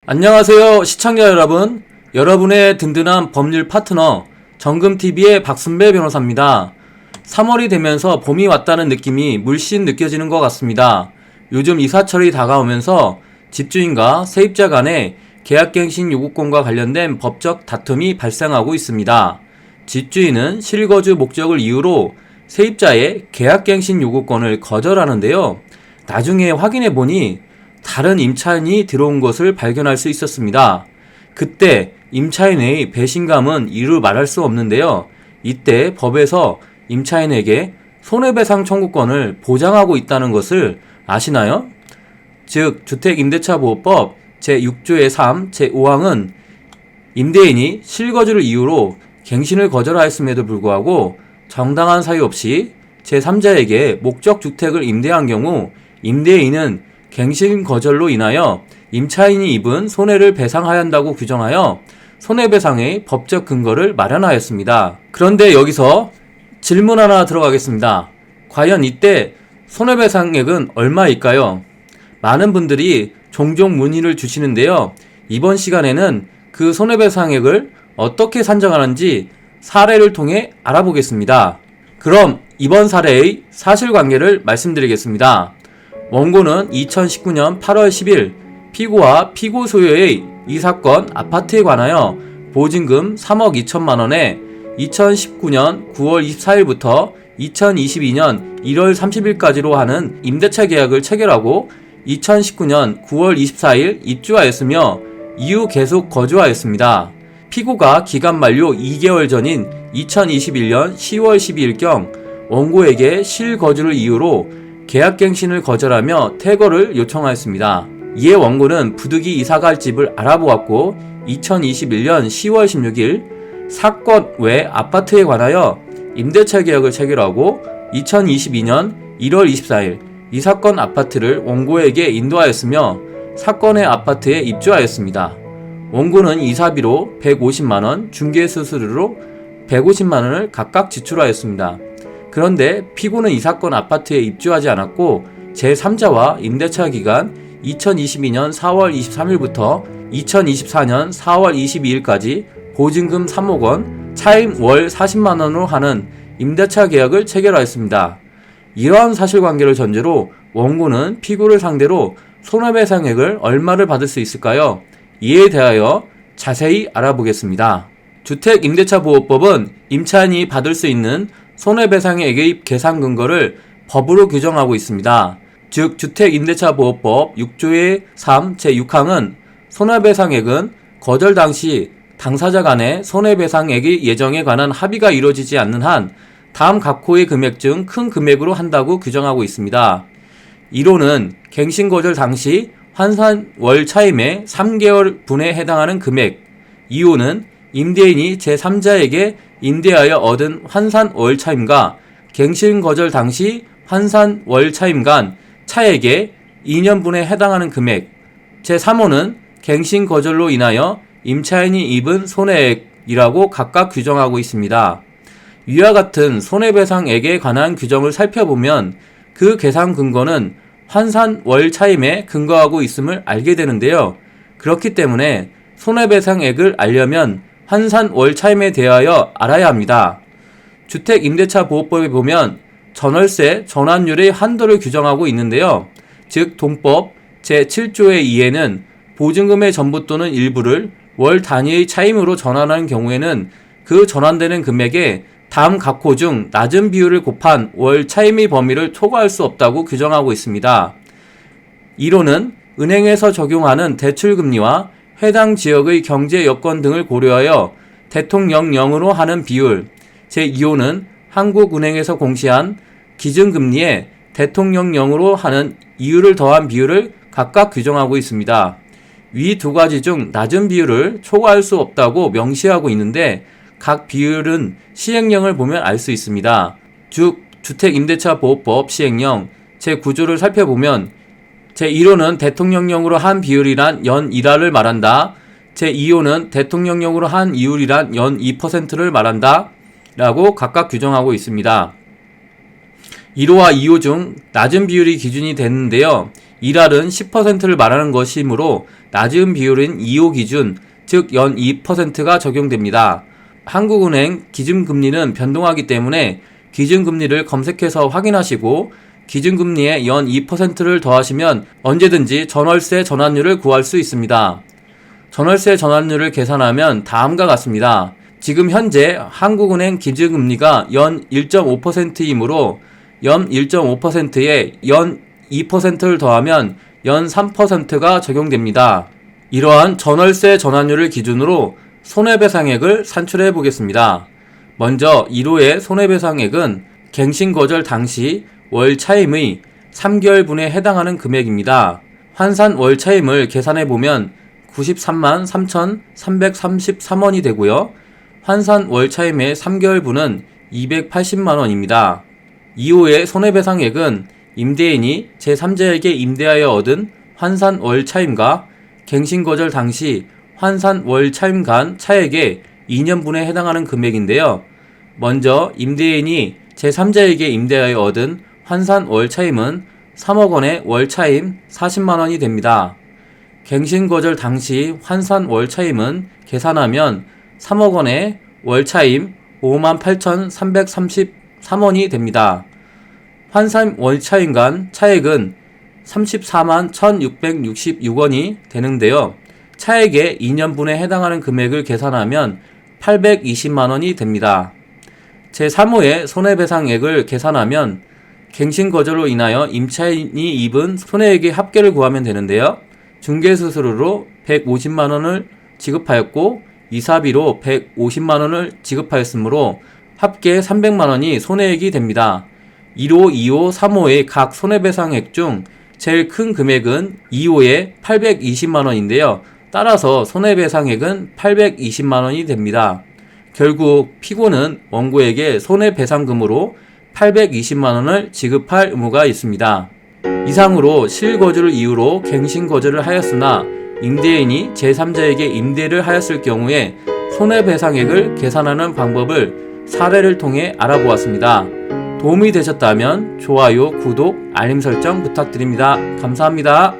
안녕하세요 시청자 여러분. 여러분의 든든한 법률 파트너 정금TV의 박순배 변호사입니다. 3월이 되면서 봄이 왔다는 느낌이 물씬 느껴지는 것 같습니다. 요즘 이사철이 다가오면서 집주인과 세입자 간의 계약갱신 요구권과 관련된 법적 다툼이 발생하고 있습니다. 집주인은 실거주 목적을 이유로 세입자의 계약갱신 요구권을 거절하는데요. 나중에 확인해보니 다른 임차인이 들어온 것을 발견할 수 있었습니다. 그때 임차인의 배신감은 이루 말할 수 없는데요. 이때 법에서 임차인에게 손해배상 청구권을 보장하고 있다는 것을 아시나요? 즉 주택임대차보호법 제6조의 3, 제5항은 임대인이 실거주를 이유로 갱신을 거절하였음에도 불구하고 정당한 사유 없이 제3자에게 목적주택을 임대한 경우 임대인은 갱신 거절로 인하여 임차인이 입은 손해를 배상해야 한다고 규정하여 손해배상의 법적 근거를 마련하였습니다. 그런데 여기서 질문 하나 들어가겠습니다. 과연 이때 손해배상액은 얼마일까요? 많은 분들이 종종 문의를 주시는데요. 이번 시간에는 그 손해배상액을 어떻게 산정하는지 사례를 통해 알아보겠습니다. 그럼 이번 사례의 사실관계를 말씀드리겠습니다. 원고는 2019년 8월 10일 피고와 피고 소유의 이 사건 아파트에 관하여 보증금 3억 2천만 원에 2019년 9월 24일부터 2022년 1월 30일까지로 하는 임대차 계약을 체결하고 2019년 9월 24일 입주하였으며 이후 계속 거주하였습니다. 피고가 기간 만료 2개월 전인 2021년 10월 12일경 원고에게 실거주를 이유로 계약갱신을 거절하며 퇴거를 요청하였습니다. 이에 원고는 부득이 이사갈 집을 알아보았고 2021년 10월 16일 사건 외 아파트에 관하여 임대차 계약을 체결하고 2022년 1월 24일 이 사건 아파트를 원고에게 인도하였으며 사건의 아파트에 입주하였습니다. 원고는 이사비로 150만원, 중개수수료로 150만원을 각각 지출하였습니다. 그런데 피고는 이 사건 아파트에 입주하지 않았고 제3자와 임대차 기간 2022년 4월 23일부터 2024년 4월 22일까지 보증금 3억 원, 차임 월 40만원으로 하는 임대차 계약을 체결하였습니다. 이러한 사실관계를 전제로 원고는 피고를 상대로 손해배상액을 얼마를 받을 수 있을까요? 이에 대하여 자세히 알아보겠습니다. 주택임대차보호법은 임차인이 받을 수 있는 손해배상액의 계산 근거를 법으로 규정하고 있습니다. 즉 주택임대차보호법 6조의 3 제6항은 손해배상액은 거절 당시 당사자 간의 손해배상액의 예정에 관한 합의가 이루어지지 않는 한 다음 각호의 금액 중 큰 금액으로 한다고 규정하고 있습니다. 1호는 갱신거절 당시 환산 월 차임의 3개월 분에 해당하는 금액, 2호는 임대인이 제3자에게 임대하여 얻은 환산 월 차임과 갱신 거절 당시 환산 월 차임 간 차액의 2년분에 해당하는 금액, 제3호는 갱신 거절로 인하여 임차인이 입은 손해액이라고 각각 규정하고 있습니다. 위와 같은 손해배상액에 관한 규정을 살펴보면 그 계산 근거는 환산 월 차임에 근거하고 있음을 알게 되는데요. 그렇기 때문에 손해배상액을 알려면 환산 월 차임에 대하여 알아야 합니다. 주택임대차보호법에 보면 전월세 전환율의 한도를 규정하고 있는데요. 즉 동법 제7조의 2에는 보증금의 전부 또는 일부를 월 단위의 차임으로 전환하는 경우에는 그 전환되는 금액에 다음 각호 중 낮은 비율을 곱한 월 차임의 범위를 초과할 수 없다고 규정하고 있습니다. 1호는 은행에서 적용하는 대출금리와 해당 지역의 경제 여건 등을 고려하여 대통령령으로 하는 비율, 제2호는 한국은행에서 공시한 기준금리에 대통령령으로 하는 이율을 더한 비율을 각각 규정하고 있습니다. 위 두 가지 중 낮은 비율을 초과할 수 없다고 명시하고 있는데 각 비율은 시행령을 보면 알 수 있습니다. 즉 주택임대차보호법 시행령 제9조를 살펴보면 제1호는 대통령령으로 한 비율이란 연 1화를 말한다. 제2호는 대통령령으로 한 이율이란 연 2%를 말한다. 라고 각각 규정하고 있습니다. 1호와 2호 중 낮은 비율이 기준이 되는데요. 1할은 10%를 말하는 것이므로 낮은 비율인 2호 기준, 즉 연 2%가 적용됩니다. 한국은행 기준금리는 변동하기 때문에 기준금리를 검색해서 확인하시고 기준금리에 연 2%를 더하시면 언제든지 전월세 전환율을 구할 수 있습니다. 전월세 전환율을 계산하면 다음과 같습니다. 지금 현재 한국은행 기준금리가 연 1.5%이므로 연 1.5%에 연 2%를 더하면 연 3%가 적용됩니다. 이러한 전월세 전환율을 기준으로 손해배상액을 산출해 보겠습니다. 먼저 1호의 손해배상액은 갱신거절 당시 월차임의 3개월분에 해당하는 금액입니다. 환산 월차임을 계산해보면 93만 3,333원이 되고요. 환산 월차임의 3개월분은 280만원입니다. 2호의 손해배상액은 임대인이 제3자에게 임대하여 얻은 환산 월차임과 갱신거절 당시 환산 월차임 간 차액의 2년분에 해당하는 금액인데요. 먼저 임대인이 제3자에게 임대하여 얻은 환산 월차임은 3억원의 월차임 40만원이 됩니다. 갱신거절 당시 환산 월차임은 계산하면 3억원의 월차임 58,333원이 됩니다. 환산 월차임 간 차액은 34만 1,666원이 되는데요. 차액의 2년분에 해당하는 금액을 계산하면 820만원이 됩니다. 제3호의 손해배상액을 계산하면 갱신거절로 인하여 임차인이 입은 손해액의 합계를 구하면 되는데요. 중개수수료로 150만원을 지급하였고 이사비로 150만원을 지급하였으므로 합계 300만원이 손해액이 됩니다. 1호, 2호, 3호의 각 손해배상액 중 제일 큰 금액은 2호의 820만원인데요. 따라서 손해배상액은 820만원이 됩니다. 결국 피고는 원고에게 손해배상금으로 820만원을 지급할 의무가 있습니다. 이상으로 실거주를 이유로 갱신거절을 하였으나 임대인이 제3자에게 임대를 하였을 경우에 손해배상액을 계산하는 방법을 사례를 통해 알아보았습니다. 도움이 되셨다면 좋아요, 구독, 알림 설정 부탁드립니다. 감사합니다.